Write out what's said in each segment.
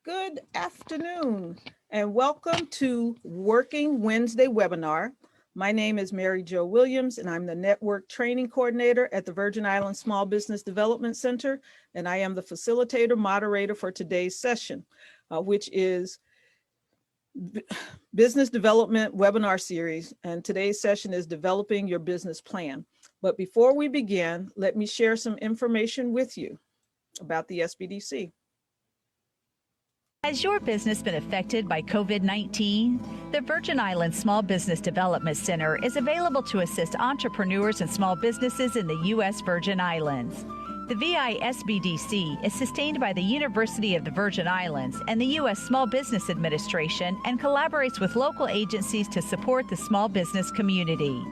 Good afternoon and welcome to Working Wednesday webinar. My name is Mary Jo Williams and I'm the Network Training Coordinator at the Virgin Islands Small Business Development Center, and I am the facilitator moderator for today's session, which is Business Development Webinar Series, and today's session is Developing Your Business Plan. But before we begin, let me share some information with you about the SBDC. Has your business been affected by COVID-19? The Virgin Islands Small Business Development Center is available to assist entrepreneurs and small businesses in the U.S. Virgin Islands. The Sbdc is sustained by the University of the Virgin Islands and the U.S. Small Business Administration and collaborates with local agencies to support the small business community.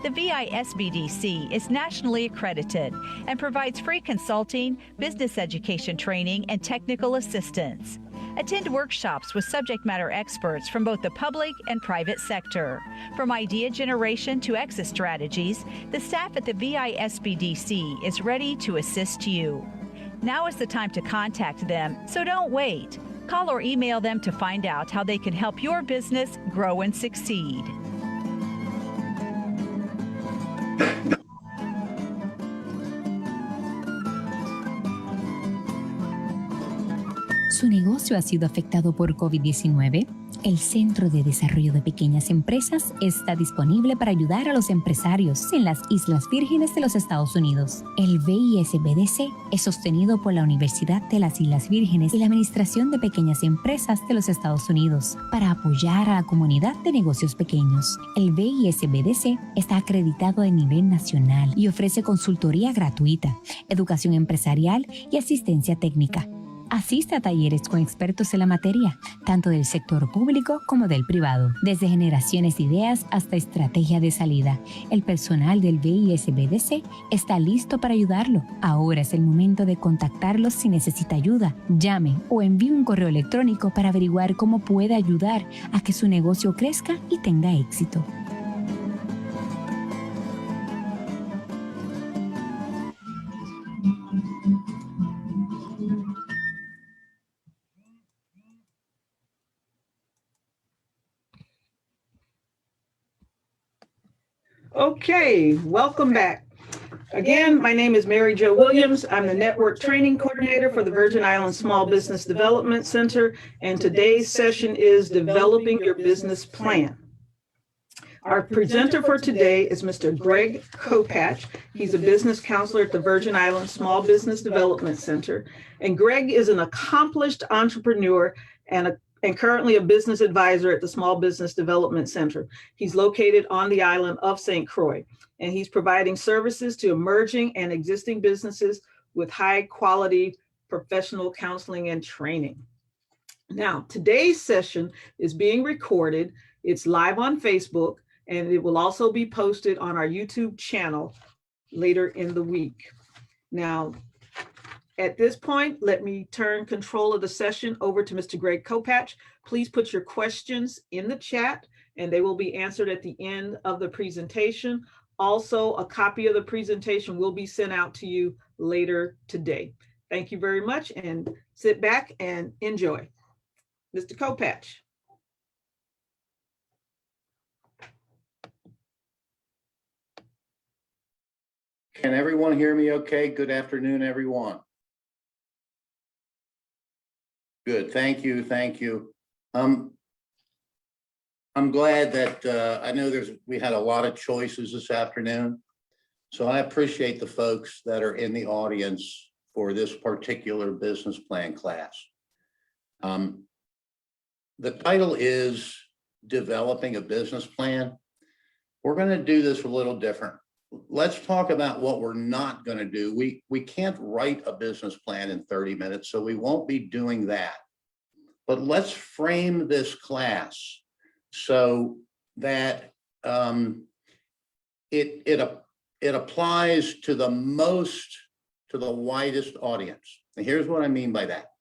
The Sbdc is nationally accredited and provides free consulting, business education training, and technical assistance. Attend workshops with subject matter experts from both the public and private sector. From idea generation to exit strategies, the staff at the Sbdc is ready to assist you. Now is the time to contact them, so don't wait. Call or email them to find out how they can help your business grow and succeed. ¿Su negocio ha sido afectado por COVID-19? El Centro de Desarrollo de Pequeñas Empresas está disponible para ayudar a los empresarios en las Islas Vírgenes de los Estados Unidos. El Sbdc es sostenido por la Universidad de las Islas Vírgenes y la Administración de Pequeñas Empresas de los Estados Unidos para apoyar a la comunidad de negocios pequeños. El Sbdc está acreditado a nivel nacional y ofrece consultoría gratuita, educación empresarial y asistencia técnica. Asista a talleres con expertos en la materia, tanto del sector público como del privado. Desde generaciones de ideas hasta estrategia de salida, el personal del Sbdc está listo para ayudarlo. Ahora es el momento de contactarlos si necesita ayuda. Llame o envíe un correo electrónico para averiguar cómo puede ayudar a que su negocio crezca y tenga éxito. Okay, welcome back. Again, my name is Mary Jo Williams. I'm the Network Training Coordinator for the Virgin Islands Small Business Development Center, and today's session is Developing Your Business Plan. Our presenter for today is Mr. Greg Kopach. He's a business counselor at the Virgin Islands Small Business Development Center, and Greg is an accomplished entrepreneur and currently a business advisor at the Small Business Development Center. He's located on the island of St. Croix, and he's providing services to emerging and existing businesses with high quality professional counseling and training. Now, today's session is being recorded. It's live on Facebook, and it will also be posted on our YouTube channel later in the week. Now, at this point, let me turn control of the session over to Mr. Greg Kopach. Please put your questions in the chat and they will be answered at the end of the presentation. Also, a copy of the presentation will be sent out to you later today. Thank you very much and sit back and enjoy. Mr. Kopach. Can everyone hear me okay? Good afternoon, everyone. Good, thank you, thank you. I'm glad that I know we had a lot of choices this afternoon. So I appreciate the folks that are in the audience for this particular business plan class. The title is Developing a Business Plan. We're going to do this a little different. Let's talk about what we're not going to do. We can't write a business plan in 30 minutes, so we won't be doing that. But let's frame this class so that it applies to the widest audience. And here's what I mean by that.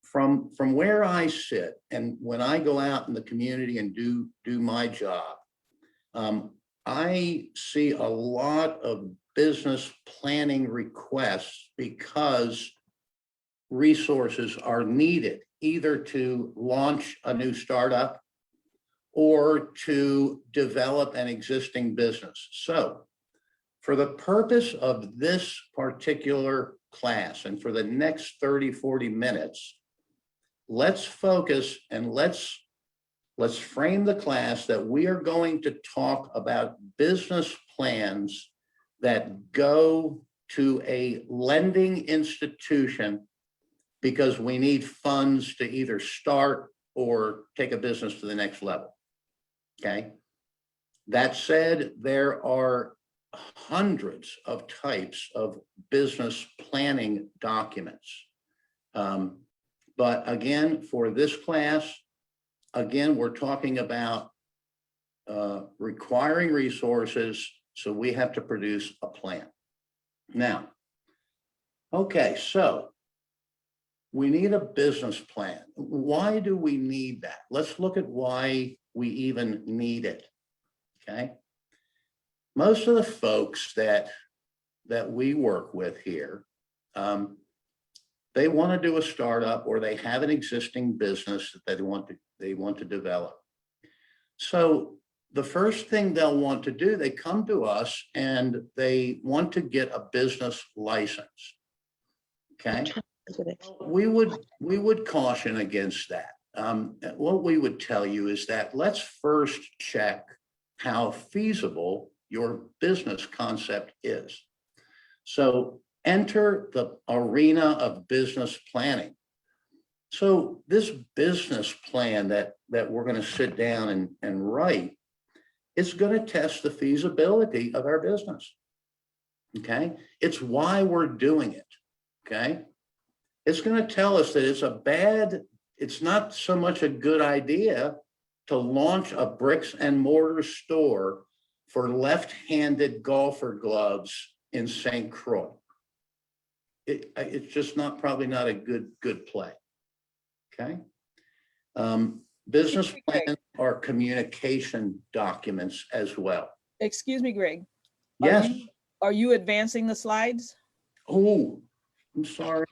From where I sit and when I go out in the community and do my job, I see a lot of business planning requests because resources are needed either to launch a new startup or to develop an existing business. So for the purpose of this particular class and for the next 30, 40 minutes, let's focus and let's frame the class that we are going to talk about business plans that go to a lending institution because we need funds to either start or take a business to the next level. Okay. That said, there are hundreds of types of business planning documents. But again, for this class, again, we're talking about requiring resources, so we have to produce a plan. Now, okay, so we need a business plan. Why do we need that? Let's look at why we even need it, okay? Most of the folks that we work with here, they want to do a startup or they have an existing business that they want to develop. So the first thing they'll want to do, they come to us and they want to get a business license. Okay. We would caution against that. What we would tell you is that let's first check how feasible your business concept is. So enter the arena of business planning. So this business plan that we're going to sit down and write, it's going to test the feasibility of our business. Okay. It's why we're doing it. Okay. It's going to tell us that it's not so much a good idea to launch a bricks and mortar store for left-handed golfer gloves in St. Croix. It's just probably not a good play. Okay. Business plans are communication documents as well. Excuse me, Greg. Yes. Are you advancing the slides? Oh, I'm sorry.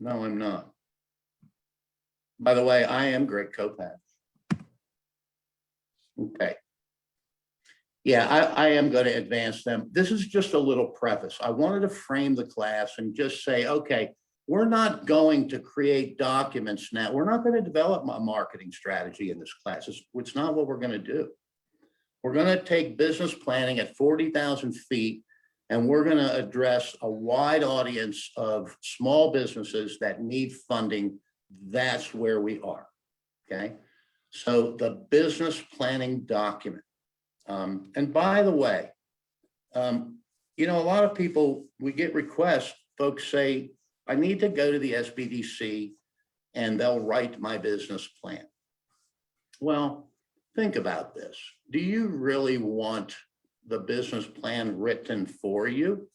No, I'm not. By the way, I am Greg Kopak. Okay. Yeah, I am going to advance them. This is just a little preface. I wanted to frame the class and just say, okay, we're not going to create documents now. We're not going to develop a marketing strategy in this class. It's not what we're going to do. We're going to take business planning at 40,000 feet, and we're going to address a wide audience of small businesses that need funding. That's where we are. Okay. So the business planning document. And by the way, you know, a lot of people, we get requests, folks say, I need to go to the Sbdc and they'll write my business plan. Well, think about this. Do you really want the business plan written for you?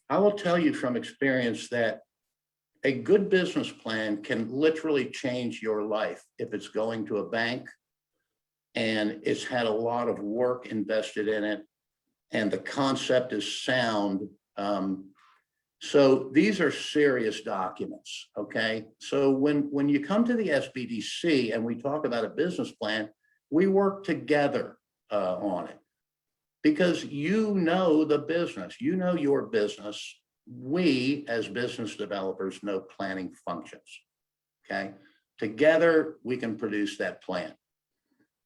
I will tell you from experience that a good business plan can literally change your life if it's going to a bank and it's had a lot of work invested in it and the concept is sound. So these are serious documents, okay? So when you come to the Sbdc and we talk about a business plan, we work together on it because you know the business, you know your business. We as business developers know planning functions, okay? Together, we can produce that plan.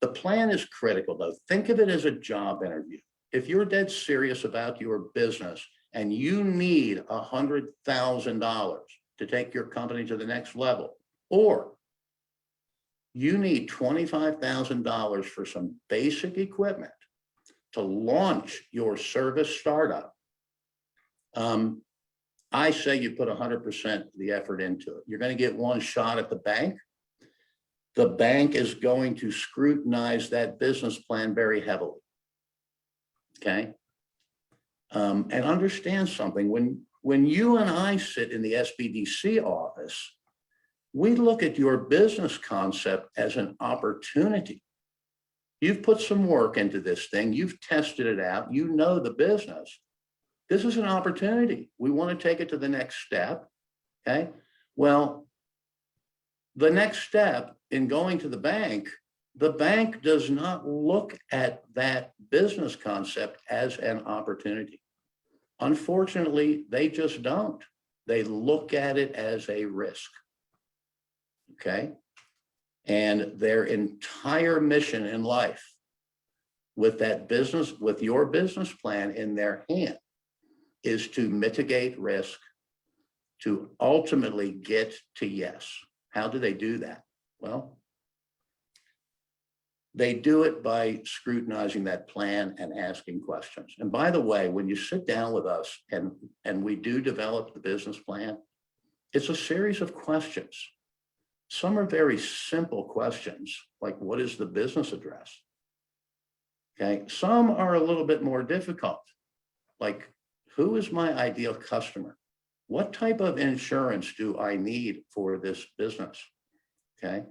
The plan is critical though. Think of it as a job interview. If you're dead serious about your business and you need $100,000 to take your company to the next level, or you need $25,000 for some basic equipment to launch your service startup, I say you put 100% of the effort into it. You're going to get one shot at the bank. The bank is going to scrutinize that business plan very heavily. Okay. And understand something. When you and I sit in the Sbdc office, we look at your business concept as an opportunity. You've put some work into this thing. You've tested it out. You know the business. This is an opportunity. We want to take it to the next step. Okay. Well, the next step in going to the bank does not look at that business concept as an opportunity. Unfortunately, they just don't. They look at it as a risk. Okay. And their entire mission in life with that business, with your business plan in their hand, is to mitigate risk, to ultimately get to yes. How do they do that? Well, they do it by scrutinizing that plan and asking questions. And by the way, when you sit down with us and we do develop the business plan, it's a series of questions. Some are very simple questions, like what is the business address? Okay, some are a little bit more difficult, like who is my ideal customer? What type of insurance do I need for this business? Okay,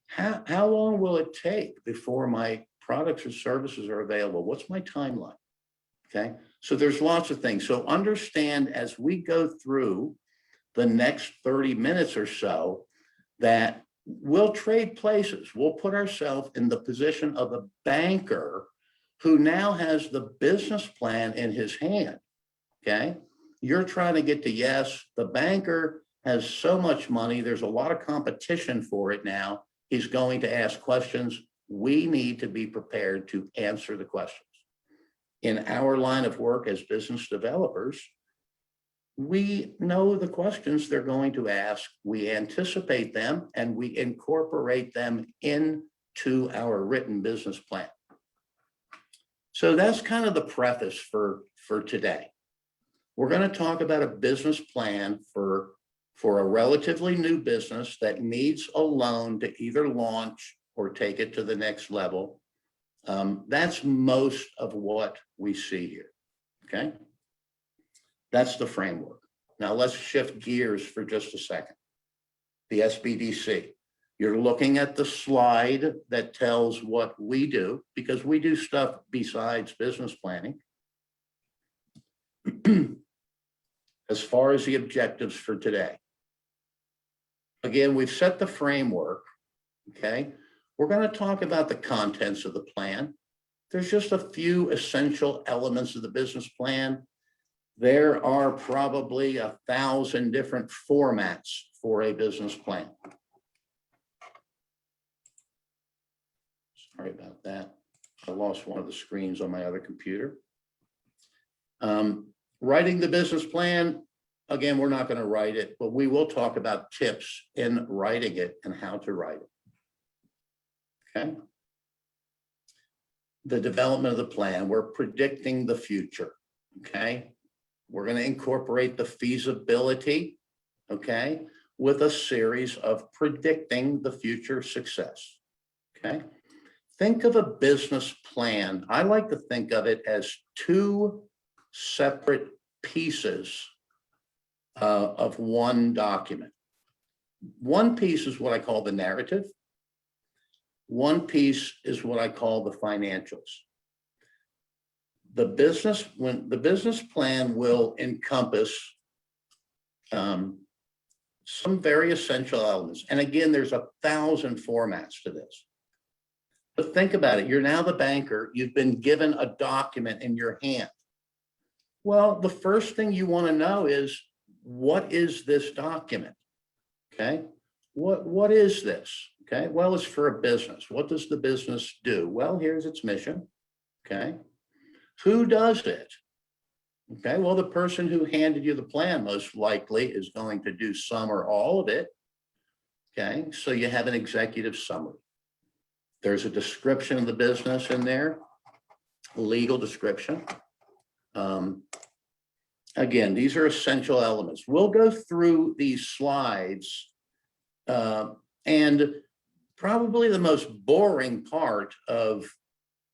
how long will it take before my products or services are available? What's my timeline? Okay, so there's lots of things. So understand as we go through the next 30 minutes or so that we'll trade places. We'll put ourselves in the position of a banker who now has the business plan in his hand. Okay, you're trying to get to yes. The banker has so much money. There's a lot of competition for it now. He's going to ask questions. We need to be prepared to answer the questions. In our line of work as business developers, we know the questions they're going to ask. We anticipate them and we incorporate them into our written business plan. So that's kind of the preface for today. We're going to talk about a business plan for a relatively new business that needs a loan to either launch or take it to the next level. That's most of what we see here. Okay. That's the framework. Now let's shift gears for just a second. The Sbdc. You're looking at the slide that tells what we do, because we do stuff besides business planning. As far as the objectives for today. Again, we've set the framework, okay? We're going to talk about the contents of the plan. There's just a few essential elements of the business plan. There are probably 1,000 different formats for a business plan. Sorry about that. I lost one of the screens on my other computer. Writing the business plan, again, we're not going to write it, but we will talk about tips in writing it and how to write it. Okay. The development of the plan, we're predicting the future. Okay. We're going to incorporate the feasibility, okay, with a series of predicting the future success. Okay. Think of a business plan. I like to think of it as two separate pieces of one document. One piece is what I call the narrative. One piece is what I call the financials. The business plan will encompass some very essential elements. And again, there's 1,000 formats to this. But think about it. You're now the banker. You've been given a document in your hand. Well, the first thing you want to know is, what is this document? Okay. What is this? Okay. Well, it's for a business. What does the business do? Well, here's its mission. Okay. Who does it? Okay. Well, the person who handed you the plan most likely is going to do some or all of it. Okay. So you have an executive summary. There's a description of the business in there, legal description. Again, these are essential elements. We'll go through these slides, and probably the most boring part of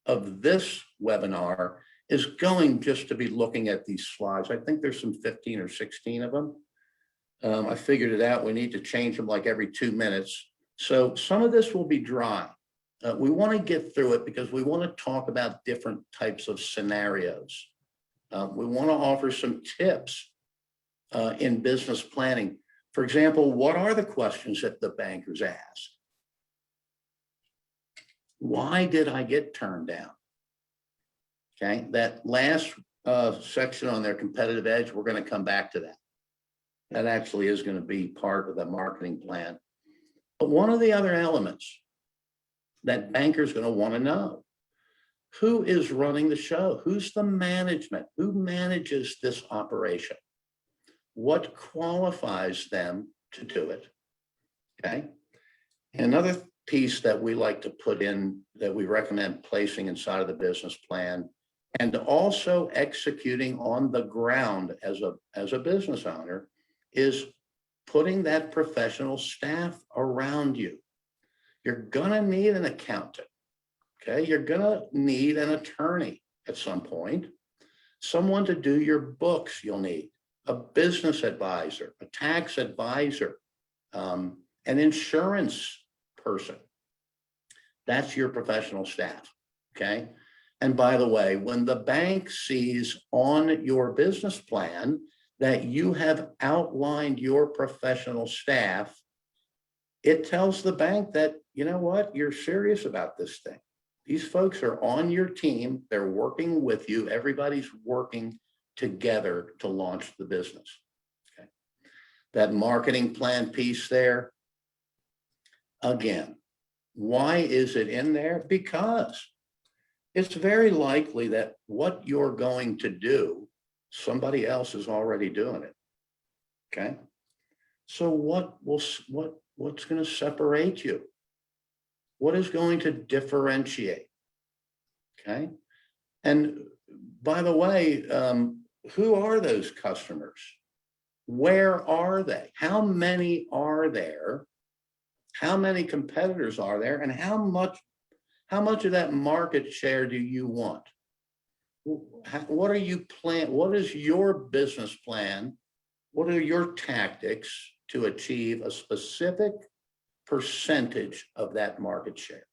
this webinar is going just to be looking at these slides. I think there's some 15 or 16 of them. I figured it out. We need to change them like every 2 minutes. So some of this will be dry. We want to get through it because we want to talk about different types of scenarios. We want to offer some tips in business planning. For example, what are the questions that the bankers ask? Why did I get turned down? Okay, that last section on their competitive edge, we're going to come back to that. That actually is going to be part of the marketing plan. But one of the other elements that bankers are going to want to know, who is running the show? Who's the management? Who manages this operation? What qualifies them to do it? Okay. Another piece that we like to put in, that we recommend placing inside of the business plan, and also executing on the ground as a business owner, is putting that professional staff around you. You're gonna need an accountant, okay? You're gonna need an attorney at some point, someone to do your books you'll need, a business advisor, a tax advisor, an insurance person. That's your professional staff, okay? And by the way, when the bank sees on your business plan that you have outlined your professional staff, it tells the bank that, you know what, you're serious about this thing. These folks are on your team. They're working with you. Everybody's working together to launch the business. Okay. That marketing plan piece there, again, why is it in there? Because it's very likely that what you're going to do, somebody else is already doing it. Okay. So what's going to separate you? What is going to differentiate? Okay. And by the way, who are those customers? Where are they? How many are there? How many competitors are there? And how much of that market share do you want? What are you plan? What is your business plan? What are your tactics to achieve a specific percentage of that market share?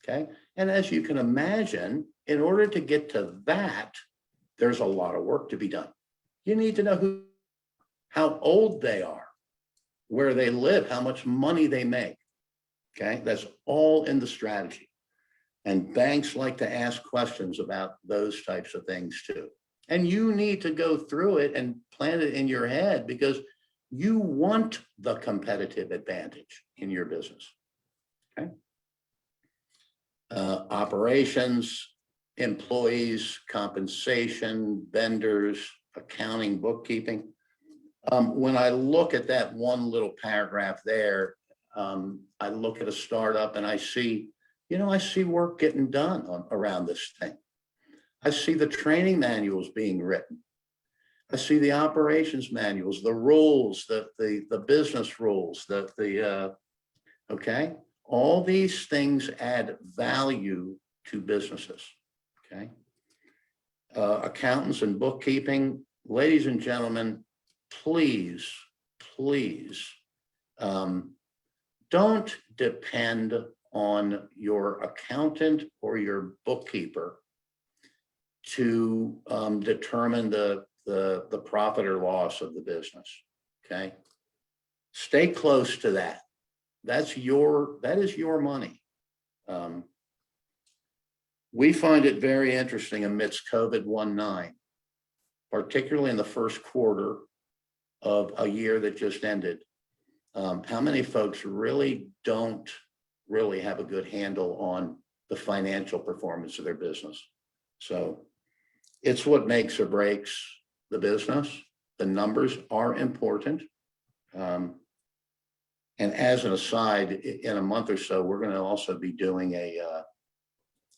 Okay. And as you can imagine, in order to get to that, there's a lot of work to be done. You need to know how old they are, where they live, how much money they make. Okay. That's all in the strategy. And banks like to ask questions about those types of things too. And you need to go through it and plan it in your head, because you want the competitive advantage in your business. Okay. Operations, employees, compensation, vendors, accounting, bookkeeping. When I look at that one little paragraph there, I look at a startup and I see, I see work getting done around this thing. I see the training manuals being written. I see the operations manuals, the rules, the business rules, okay? All these things add value to businesses, okay? Accountants and bookkeeping, ladies and gentlemen, please, don't depend on your accountant or your bookkeeper to determine the profit or loss of the business. Okay. Stay close to that. That is your money. We find it very interesting amidst COVID-19, particularly in the first quarter of a year that just ended, how many folks really don't have a good handle on the financial performance of their business. So it's what makes or breaks the business. The numbers are important. And as an aside, in a month or so, we're going to also be doing a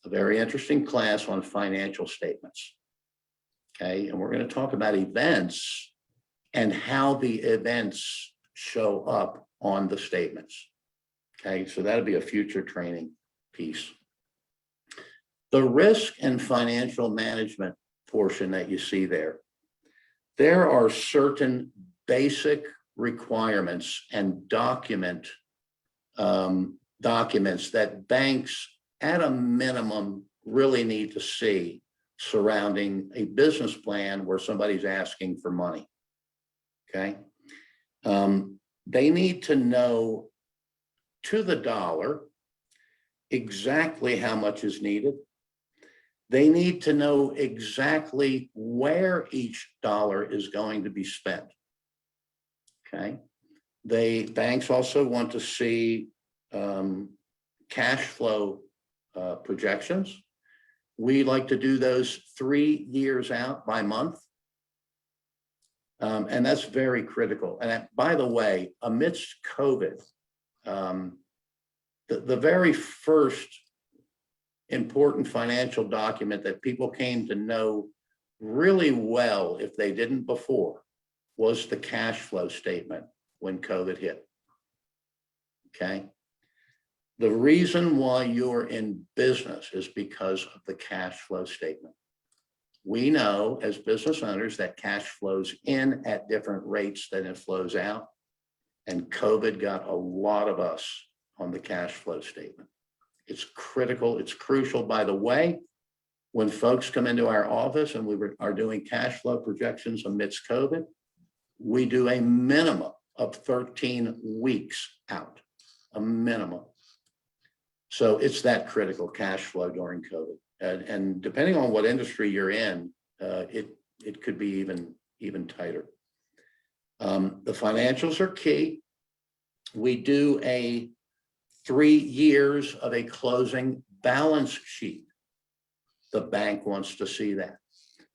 very interesting class on financial statements. Okay. And we're going to talk about events and how the events show up on the statements. Okay. So that'll be a future training piece. The risk and financial management portion that you see there are certain basic requirements and documents that banks at a minimum really need to see surrounding a business plan where somebody's asking for money. Okay. They need to know to the dollar exactly how much is needed. They need to know exactly where each dollar is going to be spent. Okay. Banks also want to see cash flow projections. We like to do those 3 years out by month. And that's very critical. And by the way, amidst COVID, the very first important financial document that people came to know really well, if they didn't before, was the cash flow statement when COVID hit. Okay. The reason why you're in business is because of the cash flow statement. We know as business owners that cash flows in at different rates than it flows out. And COVID got a lot of us on the cash flow statement. It's critical. It's crucial. By the way, when folks come into our office and are doing cash flow projections amidst COVID, we do a minimum of 13 weeks out, a minimum. So it's that critical, cash flow during COVID. And depending on what industry you're in, it could be even tighter. The financials are key. We do a 3 years of a closing balance sheet. The bank wants to see that.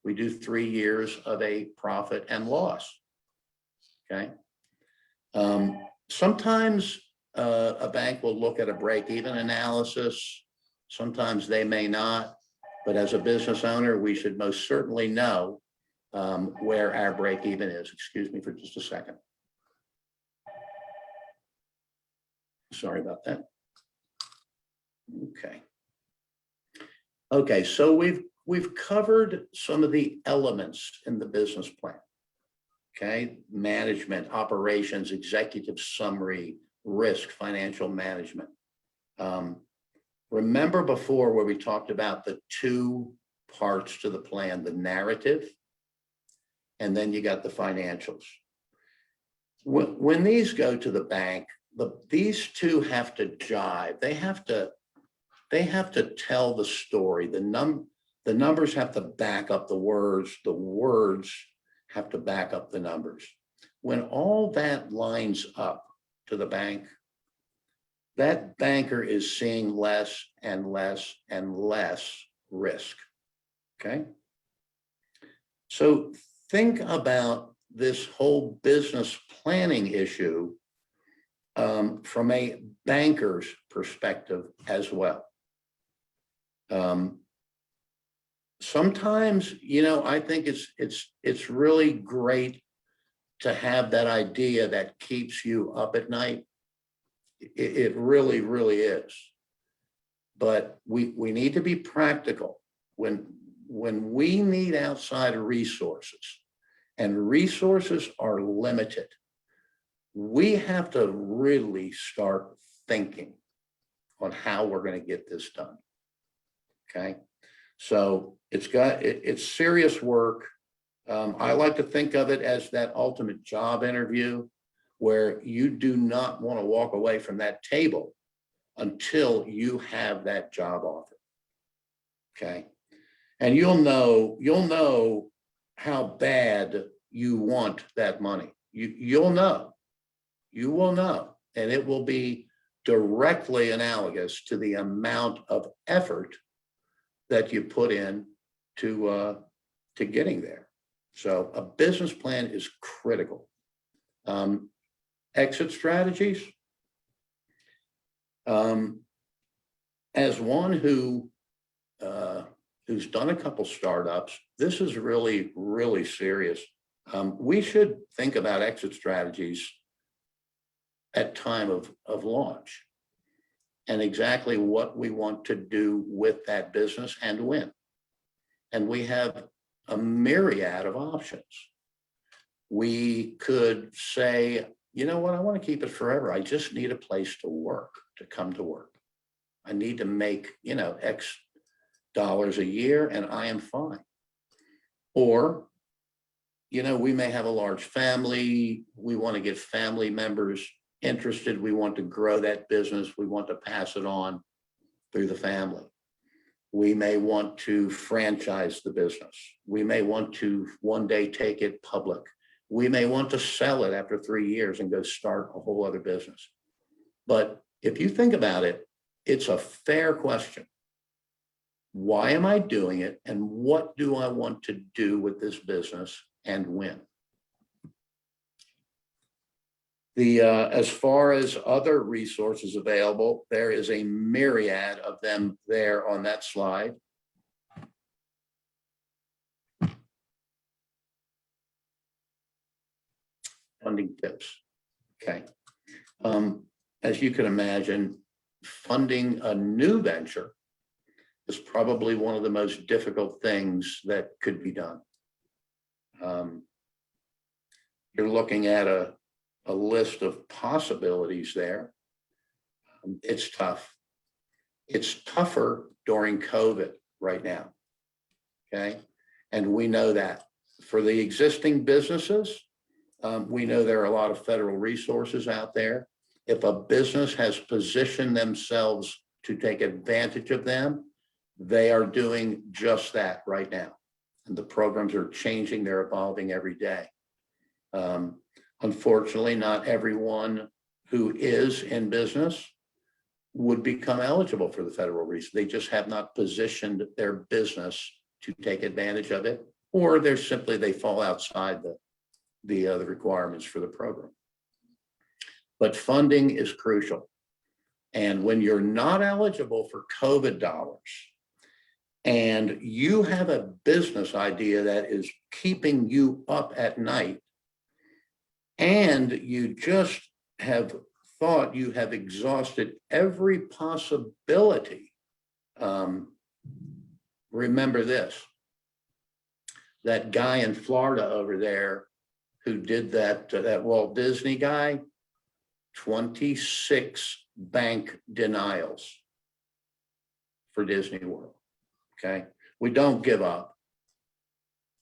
We do 3 years of a profit and loss. Okay. Sometimes a bank will look at a break-even analysis. Sometimes they may not. But as a business owner, we should most certainly know where our break-even is. Excuse me for just a second. Sorry about that. Okay. Okay, so we've covered some of the elements in the business plan. Okay, management, operations, executive summary, risk, financial management. Remember before where we talked about the 2 parts to the plan, the narrative, and then you got the financials. When these go to the bank, these 2 have to jive. They have to tell the story. The numbers have to back up the words have to back up the numbers. When all that lines up to the bank, that banker is seeing less and less and less risk. Okay. So think about this whole business planning issue from a banker's perspective as well. Sometimes, I think it's really great to have that idea that keeps you up at night. It really, really is. But we need to be practical. When we need outside resources, and resources are limited, we have to really start thinking on how we're going to get this done. Okay. So it's serious work. I like to think of it as that ultimate job interview where you do not want to walk away from that table until you have that job offer. Okay. And you'll know how bad you want that money. You will know, and it will be directly analogous to the amount of effort that you put in to getting there. So a business plan is critical. Exit strategies. As one who's done a couple startups, this is really, really serious. We should think about exit strategies at time of launch and exactly what we want to do with that business and when. And we have a myriad of options. We could say, you know what, I want to keep it forever. I just need a place to work, to come to work. I need to make, a year and I am fine. Or, we may have a large family. We want to get family members interested. We want to grow that business. We want to pass it on through the family. We may want to franchise the business. We may want to one day take it public. We may want to sell it after 3 years and go start a whole other business. But if you think about it, it's a fair question. Why am I doing it? And what do I want to do with this business and when? As far as other resources available, there is a myriad of them there on that slide. Funding tips. Okay. As you can imagine, funding a new venture is probably one of the most difficult things that could be done. You're looking at a list of possibilities there. It's tough. It's tougher during COVID right now. Okay. And we know that for the existing businesses, we know there are a lot of federal resources out there. If a business has positioned themselves to take advantage of them, they are doing just that right now. And the programs are changing, they're evolving every day. Unfortunately, not everyone who is in business would become eligible for the federal resources. They just have not positioned their business to take advantage of it, or they fall outside the requirements for the program. But funding is crucial. And when you're not eligible for COVID dollars and you have a business idea that is keeping you up at night, and you just have thought you have exhausted every possibility, remember this, that guy in Florida over there who did that Walt Disney guy, 26 bank denials for Disney World. Okay. We don't give up.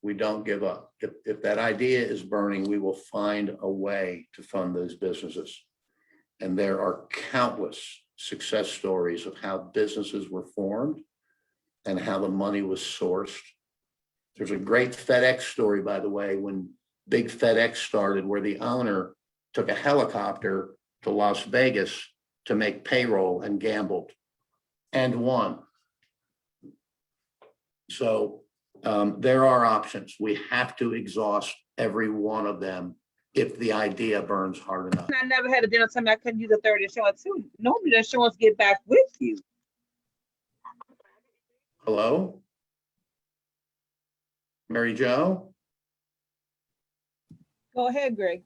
We don't give up. If that idea is burning, we will find a way to fund those businesses. And there are countless success stories of how businesses were formed and how the money was sourced. There's a great FedEx story, by the way, when Big FedEx started, where the owner took a helicopter to Las Vegas to make payroll and gambled and won. So there are options. We have to exhaust every one of them if the idea burns hard enough. I never had a dinner time I couldn't use a third insurance too. Normally the insurance get back with you. Hello? Mary Jo? Go ahead, Greg.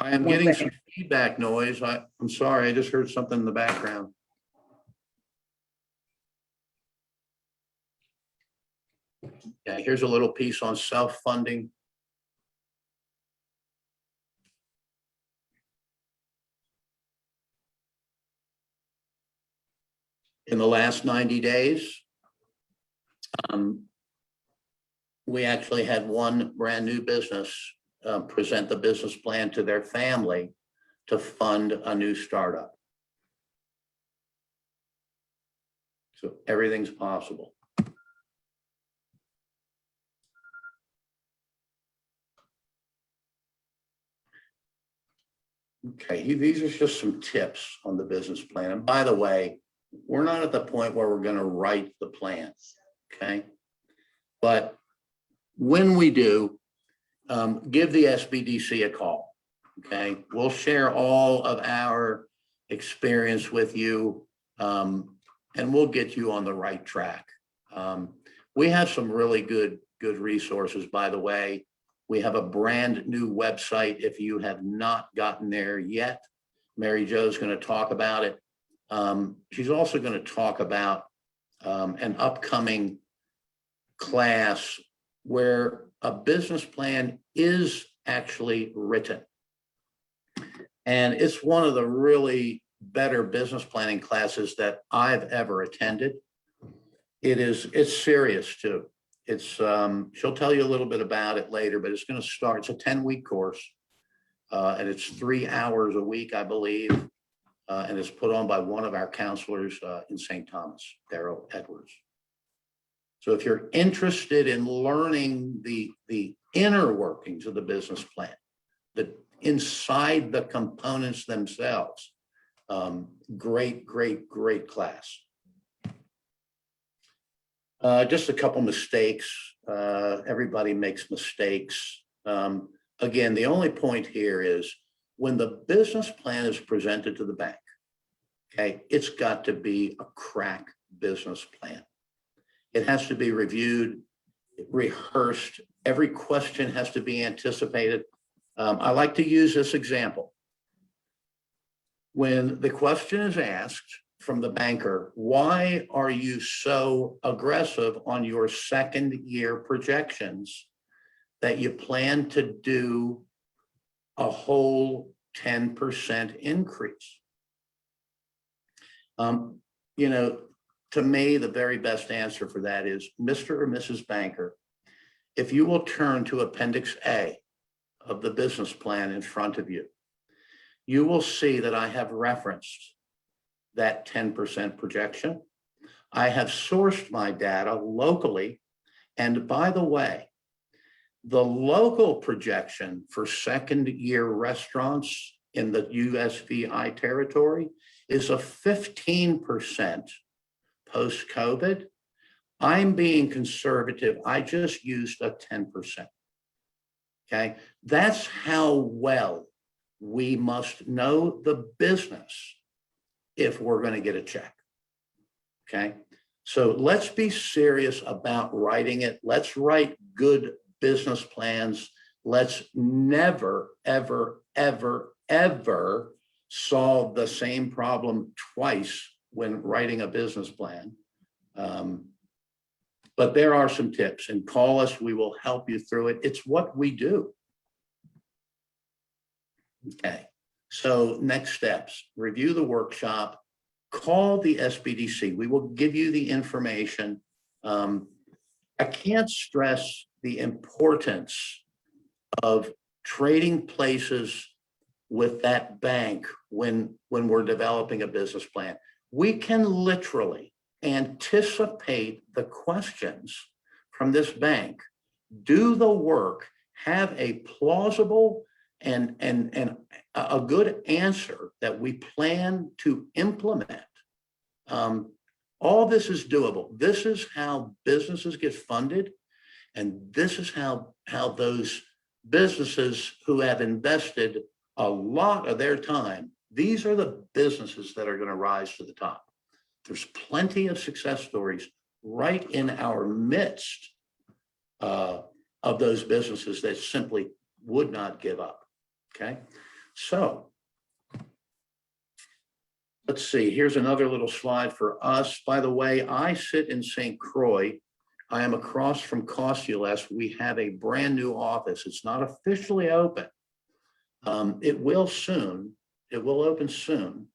I am getting some feedback noise. I'm sorry, I just heard something in the background. Yeah, here's a little piece on self-funding. In the last 90 days, we actually had one brand new business present the business plan to their family to fund a new startup. So everything's possible. Okay, these are just some tips on the business plan. And by the way, we're not at the point where we're going to write the plan, okay? But when we do, give the Sbdc a call, okay? We'll share all of our experience with you, and we'll get you on the right track. We have some really good resources, by the way. We have a brand new website. If you have not gotten there yet, Mary Jo's going to talk about it. She's also going to talk about an upcoming class where a business plan is actually written. And it's one of the really better business planning classes that I've ever attended. It's serious too. It's, she'll tell you a little bit about it later, but it's going to start, it's a 10-week course. And it's 3 hours a week, I believe. And it's put on by one of our counselors in St. Thomas, Daryl Edwards. So if you're interested in learning the inner workings of the business plan, the inside the components themselves, great class. Just a couple mistakes. Everybody makes mistakes. Again, the only point here is when the business plan is presented to the bank, okay, it's got to be a crack business plan. It has to be reviewed, rehearsed. Every question has to be anticipated. I like to use this example. When the question is asked from the banker, why are you so aggressive on your second year projections that you plan to do a whole 10% increase? You know, to me, the very best answer for that is, Mr. or Mrs. Banker, if you will turn to Appendix A of the business plan in front of you, you will see that I have referenced that 10% projection. I have sourced my data locally. And by the way, the local projection for second year restaurants in the USVI territory is a 15% post-COVID. I'm being conservative. I just used a 10%. Okay, that's how well we must know the business if we're going to get a check. Okay, so let's be serious about writing it. Let's write good business plans. Let's never, ever, ever, ever solve the same problem twice when writing a business plan. But there are some tips, and call us, we will help you through it. It's what we do. Okay, so next steps, review the workshop, call the SBDC. We will give you the information. I can't stress the importance of trading places with that bank when we're developing a business plan. We can literally anticipate the questions from this bank, do the work, have a plausible and a good answer that we plan to implement. All this is doable. This is how businesses get funded. And this is how those businesses who have invested a lot of their time, these are the businesses that are going to rise to the top. There's plenty of success stories right in our midst of those businesses that simply would not give up. Okay, so let's see, here's another little slide for us. By the way, I sit in St. Croix. I am across from Costules. We have a brand new office. It's not officially open. It will soon. It will open soon.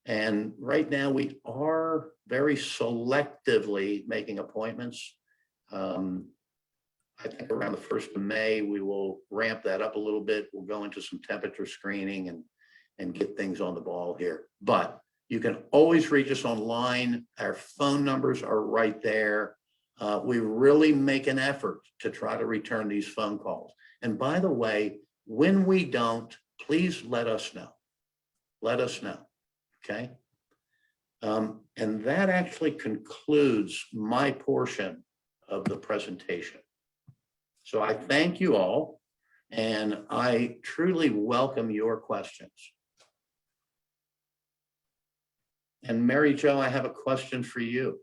And right now we are very selectively making appointments. I think around the 1st of May, we will ramp that up a little bit. We'll go into some temperature screening and get things on the ball here. But you can always reach us online. Our phone numbers are right there. We really make an effort to try to return these phone calls. And by the way, when we don't, please let us know. Let us know, okay? And that actually concludes my portion of the presentation. So I thank you all, and I truly welcome your questions. And Mary Jo, I have a question for you.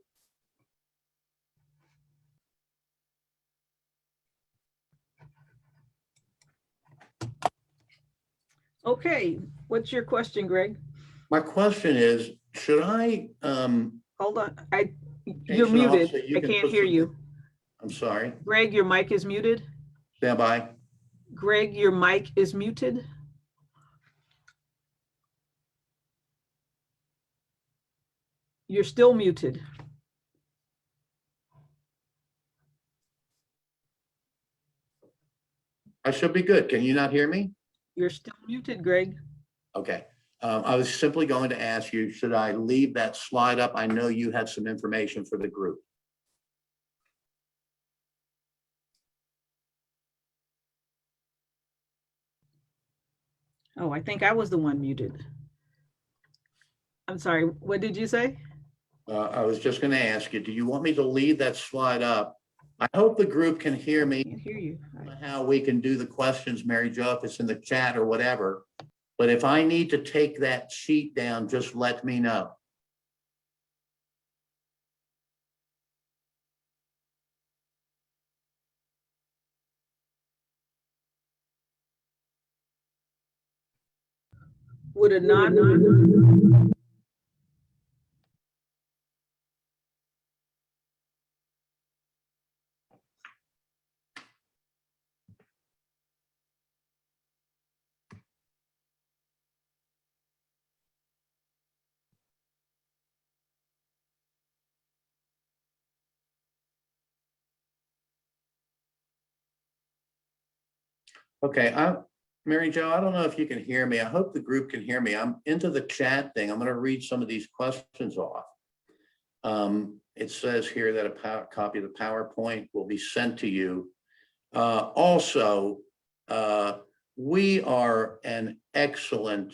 Okay, what's your question, Greg? My question is, should I Hold on, it you're off muted. so you I can can't put hear some- you. I'm sorry. Greg, your mic is muted. Stand by. Greg, your mic is muted. You're still muted. I should be good. Can you not hear me? You're still muted, Greg. Okay. I was simply going to ask you, should I leave that slide up? I know you had some information for the group. Oh, I think I was the one muted. I'm sorry, what did you say? I was just going to ask you, do you want me to leave that slide up? I hope the group can hear I me. can't hear you. I don't know how we can do the questions, Mary Jo, if it's in the chat or whatever. But if I need to take that sheet down, just let me know. Would it not? Okay, Mary Jo, I don't know if you can hear me. I hope the group can hear me. I'm into the chat thing. I'm going to read some of these questions off. It says here that a copy of the PowerPoint will be sent to you. Also, we are an excellent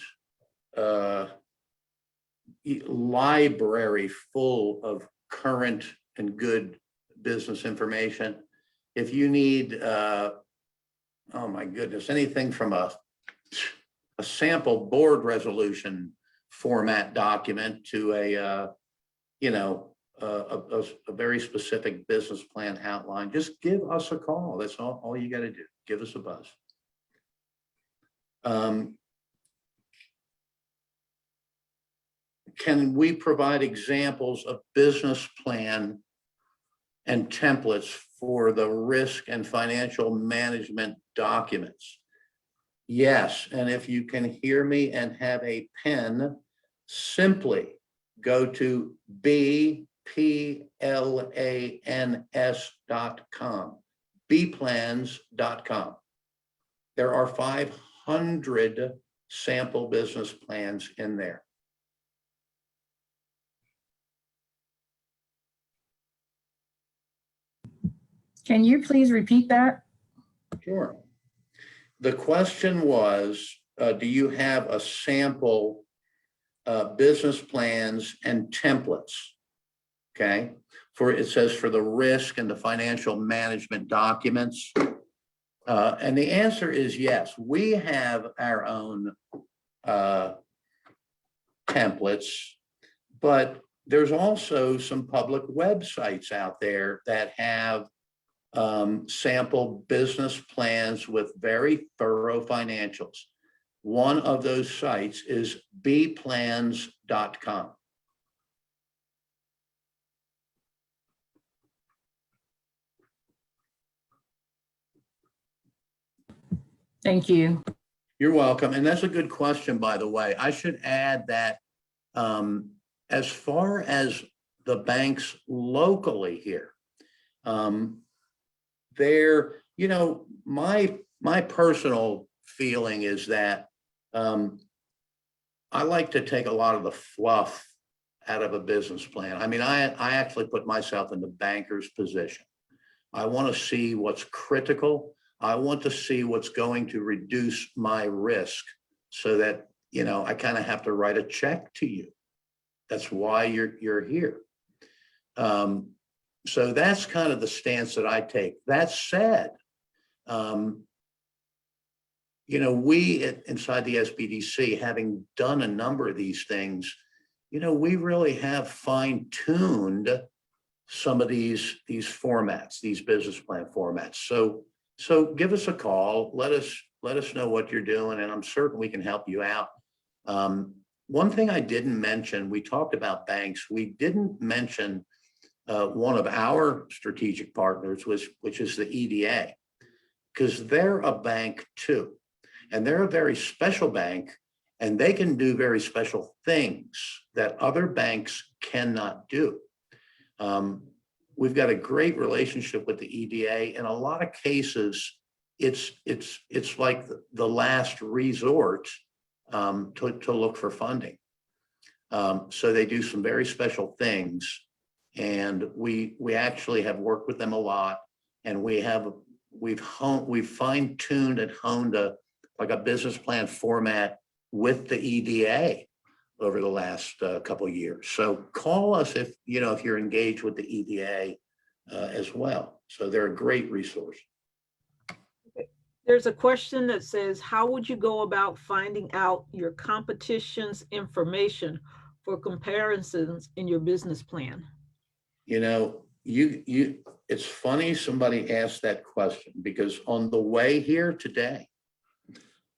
library full of current and good business information. If you need, oh my goodness, anything from a sample board resolution format document to a very specific business plan outline, just give us a call. That's all you got to do. Give us a buzz. Can we provide examples of business plan and templates for the risk and financial management documents? Yes, and if you can hear me and have a pen, simply go to bplans.com, bplans.com. There are 500 sample business plans in there. Can you please repeat that? Sure. The question was, do you have a sample business plans and templates? Okay, it says for the risk and the financial management documents. And the answer is yes, we have our own templates, but there's also some public websites out there that have sample business plans with very thorough financials. One of those sites is bplans.com. Thank you. You're welcome. And that's a good question, by the way. I should add that as far as the banks locally here, my personal feeling is that I like to take a lot of the fluff out of a business plan. I mean, I actually put myself in the banker's position. I want to see what's critical. I want to see what's going to reduce my risk so that, I kind of have to write a check to you. That's why you're here. So that's kind of the stance that I take. That said, we inside the Sbdc, having done a number of these things, we really have fine-tuned some of these formats, these business plan formats. So give us a call. Let us know what you're doing, and I'm certain we can help you out. One thing I didn't mention, we talked about banks. We didn't mention one of our strategic partners, which is the EDA, because they're a bank too. And they're a very special bank, and they can do very special things that other banks cannot do. We've got a great relationship with the EDA. In a lot of cases, it's like the last resort to look for funding. So they do some very special things, and we actually have worked with them a lot, and we've fine-tuned and honed a business plan format with the EDA over the last couple of years. So call us if you're engaged with the EDA as well. So they're a great resource. There's a question that says, how would you go about finding out your competition's information for comparisons in your business plan? It's funny somebody asked that question, because on the way here today,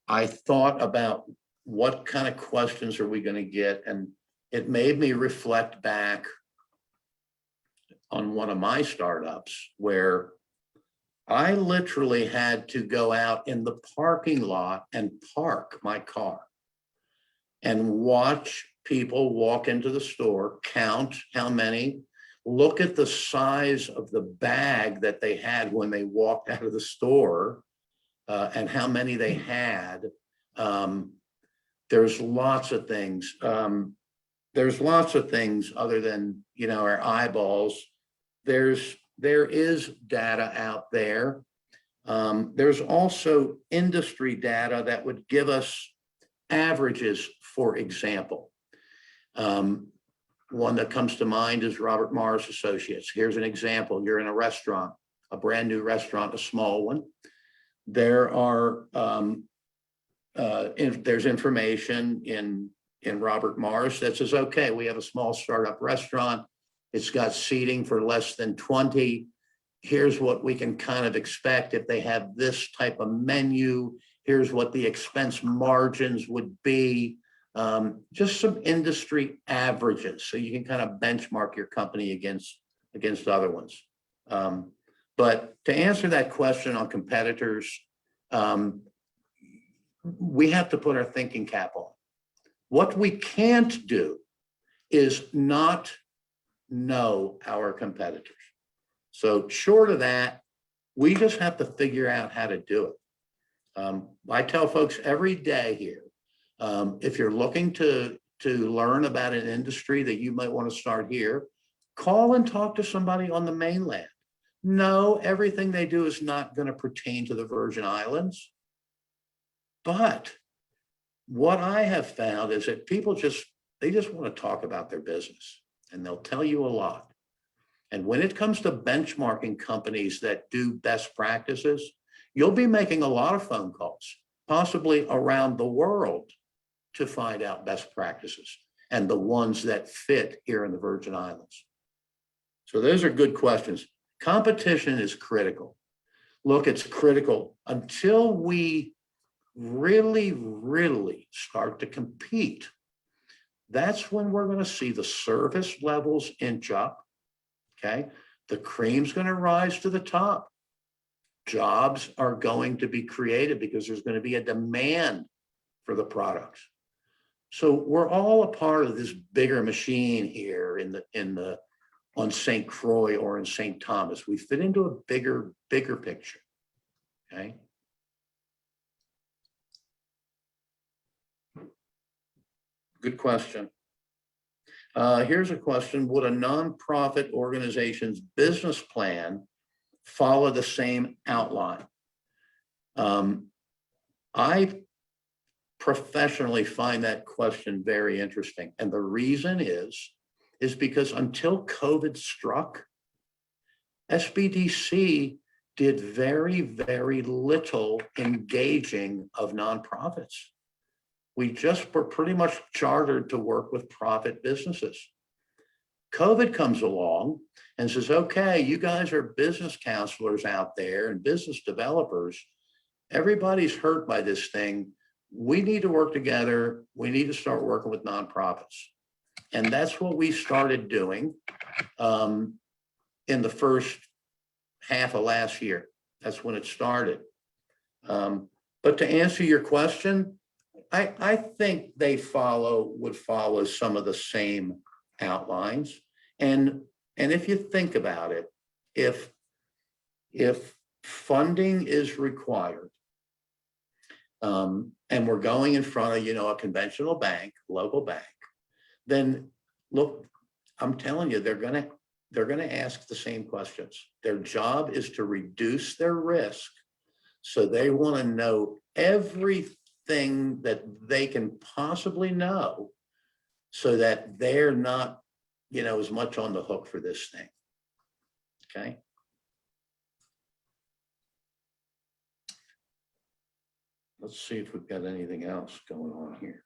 I thought about what kind of questions are we going to get, and it made me reflect back on one of my startups where I literally had to go out in the parking lot and park my car and watch people walk into the store, count how many, look at the size of the bag that they had when they walked out of the store, and how many they had. There's lots of things. There's lots of things other than, our eyeballs. There is data out there. There's also industry data that would give us averages, for example. One that comes to mind is Robert Morris Associates. Here's an example. You're in a restaurant, a brand new restaurant, a small one. There are there's information in Robert Morris that says, okay, we have a small startup restaurant. It's got seating for less than 20. Here's what we can kind of expect if they have this type of menu. Here's what the expense margins would be. Just some industry averages, so you can kind of benchmark your company against other ones. But to answer that question on competitors, we have to put our thinking cap on. What we can't do is not know our competitors. So short of that, we just have to figure out how to do it. I tell folks every day here, if you're looking to learn about an industry that you might want to start here, call and talk to somebody on the mainland. No, everything they do is not going to pertain to the Virgin Islands. But what I have found is that people just want to talk about their business, and they'll tell you a lot. And when it comes to benchmarking companies that do best practices, you'll be making a lot of phone calls, possibly around the world, to find out best practices and the ones that fit here in the Virgin Islands. So those are good questions. Competition is critical. Look, it's critical until we really start to compete. That's when we're going to see the service levels inch up. Okay. The cream's going to rise to the top. Jobs are going to be created because there's going to be a demand for the products. So we're all a part of this bigger machine here on St. Croix or in St. Thomas. We fit into a bigger picture. Okay. Good question. Here's a question. Would a nonprofit organization's business plan follow the same outline? I professionally find that question very interesting. And the reason is because until COVID struck, Sbdc did very little engaging of nonprofits. We just were pretty much chartered to work with profit businesses. COVID comes along and says, okay, you guys are business counselors out there and business developers. Everybody's hurt by this thing. We need to work together. We need to start working with nonprofits. And that's what we started doing in the first half of last year. That's when it started. But to answer your question, I think they would follow some of the same outlines. And if you think about it, if funding is required, and we're going in front of, a conventional bank, local bank, then look, I'm telling you, they're gonna ask the same questions. Their job is to reduce their risk. So they want to know everything that they can possibly know so that they're not, as much on the hook for this thing. Okay. Let's see if we've got anything else going on here.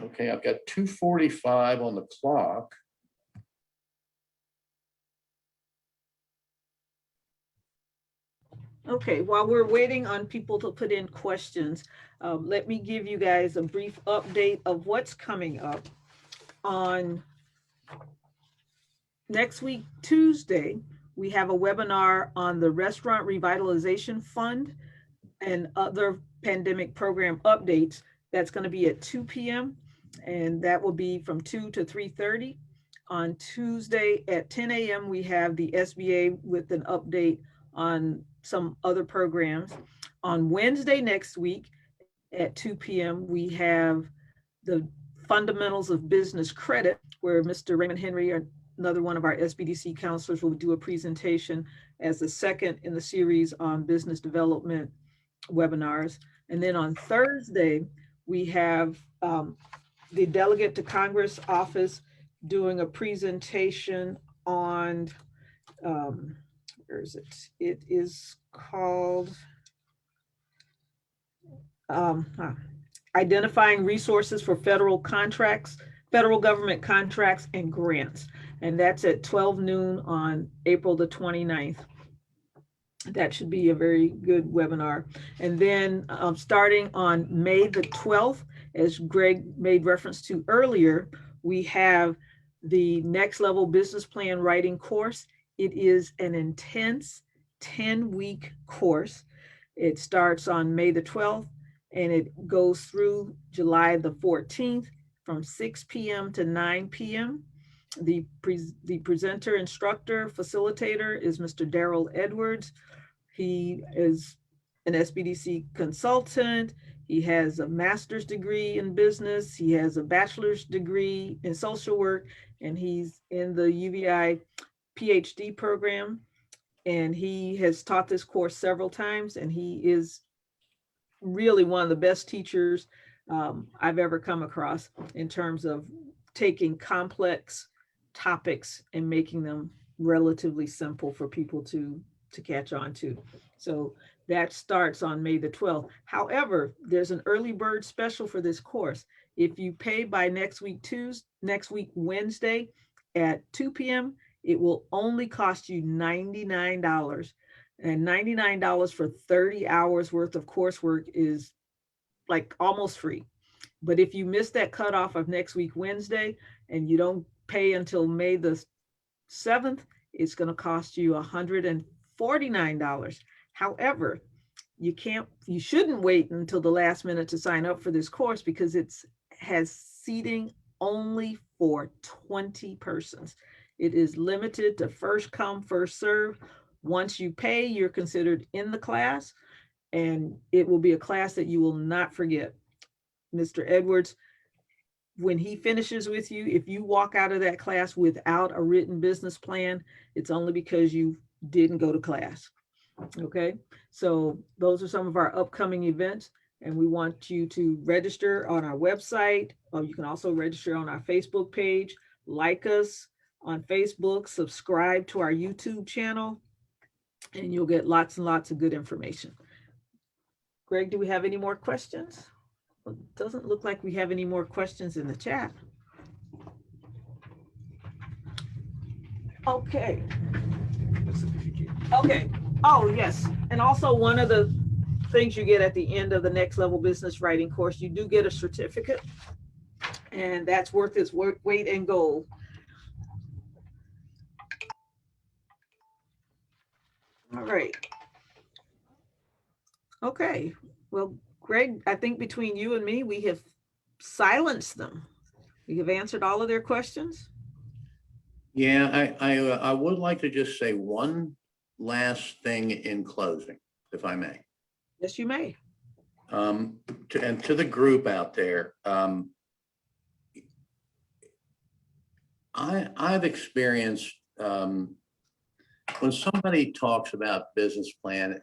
Okay, I've got 2:45 on the clock. Okay, while we're waiting on people to put in questions, let me give you guys a brief update of what's coming up. On next week, Tuesday, we have a webinar on the Restaurant Revitalization Fund and other pandemic program updates. That's going to be at 2 p.m. and that will be from 2 to 3:30. On Tuesday at 10 a.m., we have the SBA with an update on some other programs. On Wednesday next week at 2 p.m., we have the Fundamentals of Business Credit, where Mr. Raymond Henry, another one of our SBDC counselors, will do a presentation as the second in the series on business development webinars. And then on Thursday, we have the Delegate to Congress office doing a presentation on, where is it? It is called Identifying Resources for Federal Contracts, Federal Government Contracts and Grants. And that's at 12 noon on April the 29th. That should be a very good webinar. And then starting on May the 12th, as Greg made reference to earlier, we have the Next Level Business Plan Writing course. It is an intense 10-week course. It starts on May the 12th and it goes through July the 14th from 6 p.m. to 9 p.m. The presenter, instructor, facilitator is Mr. Daryl Edwards. He is an SBDC consultant. He has a master's degree in business. He has a bachelor's degree in social work, and he's in the UVI PhD program. And he has taught this course several times, and he is really one of the best teachers I've ever come across in terms of taking complex topics and making them relatively simple for people to catch on to. So that starts on May the 12th. However, there's an early bird special for this course. If you pay by next week Wednesday at 2 p.m., it will only cost you $99. And $99 for 30 hours worth of coursework is like almost free. But if you miss that cutoff of next week Wednesday and you don't pay until May the 7th, it's going to cost you $149. However, you shouldn't wait until the last minute to sign up for this course because it has seating only for 20 persons. It is limited to first come, first serve. Once you pay, you're considered in the class, and it will be a class that you will not forget. Mr. Edwards, when he finishes with you, if you walk out of that class without a written business plan, it's only because you didn't go to class. Okay, so those are some of our upcoming events, and we want you to register on our website. You can also register on our Facebook page, like us on Facebook, subscribe to our YouTube channel, and you'll get lots and lots of good information. Greg, do we have any more questions? Well, it doesn't look like we have any more questions in the chat. Okay. Okay. Oh, yes. And also one of the things you get at the end of the Next Level Business Writing course, you do get a certificate, and that's worth its weight in gold. All right. Okay. Well, Greg, I think between you and me, we have silenced them. We have answered all of their questions. Yeah, I would like to just say one last thing in closing, if I may. Yes, you may. And to the group out there, I've experienced when somebody talks about business plan,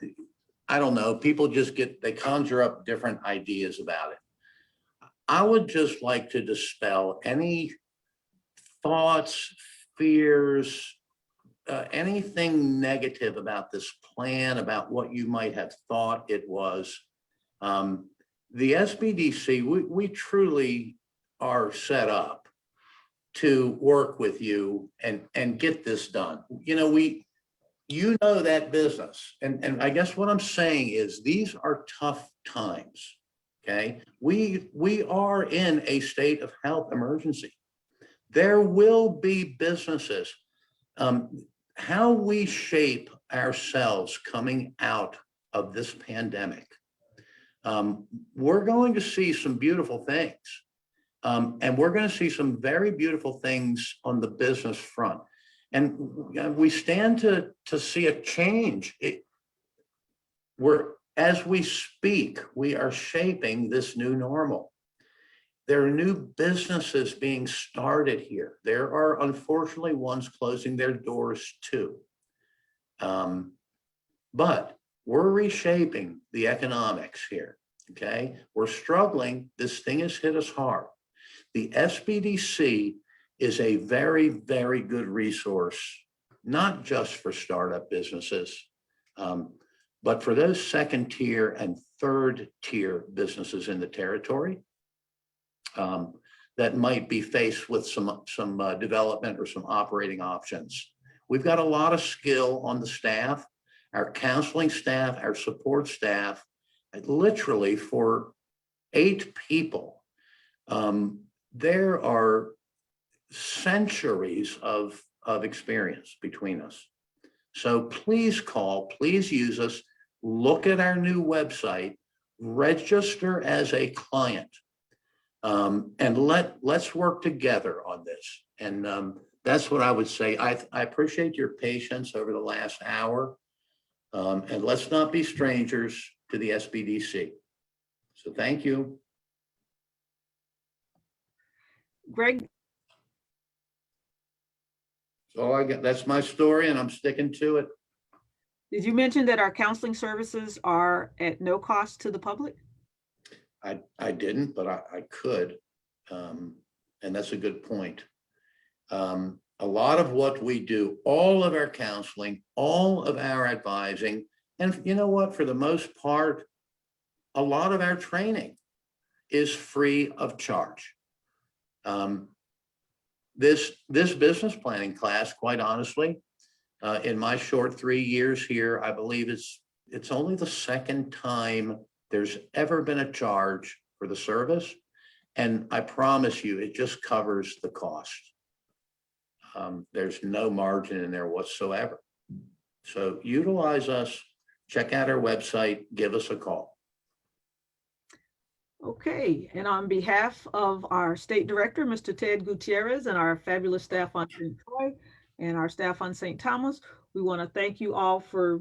I don't know, people just they conjure up different ideas about it. I would just like to dispel any thoughts, fears, anything negative about this plan, about what you might have thought it was. The Sbdc, we truly are set up to work with you and get this done. You know that business. And I guess what I'm saying is these are tough times, okay? We are in a state of health emergency. There will be businesses. How we shape ourselves coming out of this pandemic, we're going to see some beautiful things. And we're going to see some very beautiful things on the business front. And we stand to see a change. As we speak, we are shaping this new normal. There are new businesses being started here. There are unfortunately ones closing their doors too. But we're reshaping the economics here, okay? We're struggling. This thing has hit us hard. The Sbdc is a very, very good resource, not just for startup businesses, but for those second tier and third tier businesses in the territory that might be faced with some development or some operating options. We've got a lot of skill on the staff, our counseling staff, our support staff, literally for 8 people. There are centuries of experience between us. So please call, please use us, look at our new website, register as a client, and let's work together on this. And that's what I would say. I appreciate your patience over the last hour, and let's not be strangers to the Sbdc. So thank you. Greg, So I got, that's my story and I'm sticking to it. did you mention that our counseling services are at no cost to the public? I didn't, but I could. And that's a good point. A lot of what we do, all of our counseling, all of our advising, and you know what, for the most part, a lot of our training is free of charge. This business planning class, quite honestly, in my short 3 years here, I believe it's only the second time there's ever been a charge for the service. And I promise you, it just covers the cost. There's no margin in there whatsoever. So utilize us, check out our website, give us a call. Okay, and on behalf of our state director, Mr. Ted Gutierrez, and our fabulous staff on St. Croix and our staff on St. Thomas, we want to thank you all for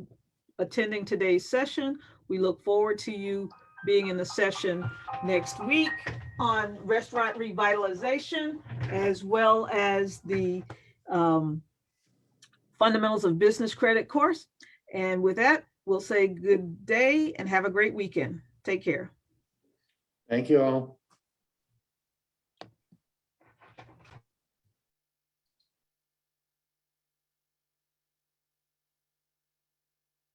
attending today's session. We look forward to you being in the session next week on restaurant revitalization, as well as the fundamentals of business credit course. And with that, we'll say good day and have a great weekend. Take care. Thank you all.